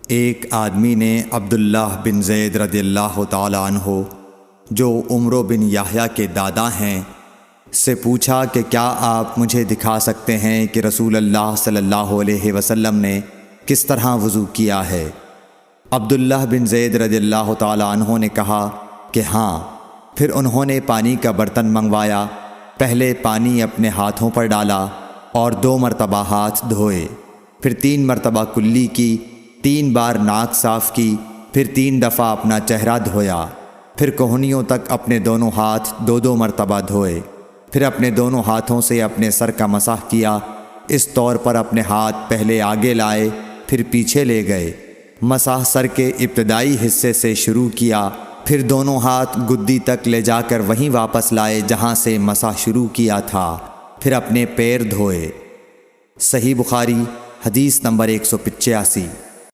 एक आदमी ने अब्दुल्लाह बिन ज़ैद रज़ियल्लाहु ताला अन्हु, जो उमर बिन याह्या के दादा हैं, से पूछा कि क्या आप मुझे दिखा सकते हैं कि रसूल अल्लाह सल्लल्लाहु अलैहि वसल्लम ने किस तरह वज़ू किया है। अब्दुल्लाह बिन ज़ैद रज़ियल्लाहु ताला अन्हु ने कहा कि हाँ। फिर उन्होंने पानी का बर्तन मंगवाया। पहले पानी अपने हाथों पर डाला और 2 मरतबा हाथ धोए, फिर 3 मरतबा कुल्ली की, 3 बार नाक साफ़ की, फिर 3 दफ़ा अपना चेहरा धोया, फिर कोहनियों तक अपने दोनों हाथ 2-2 मरतबा धोए, फिर अपने दोनों हाथों से अपने सर का मसाह किया। इस तौर पर अपने हाथ पहले आगे लाए, फिर पीछे ले गए। मसाह सर के इब्तदाई हिस्से से शुरू किया, फिर दोनों हाथ गुद्दी तक ले जाकर वहीं वापस लाए जहाँ से मसाह शुरू किया था। फिर अपने पैर धोए। सही बुखारी हदीस नंबर 185।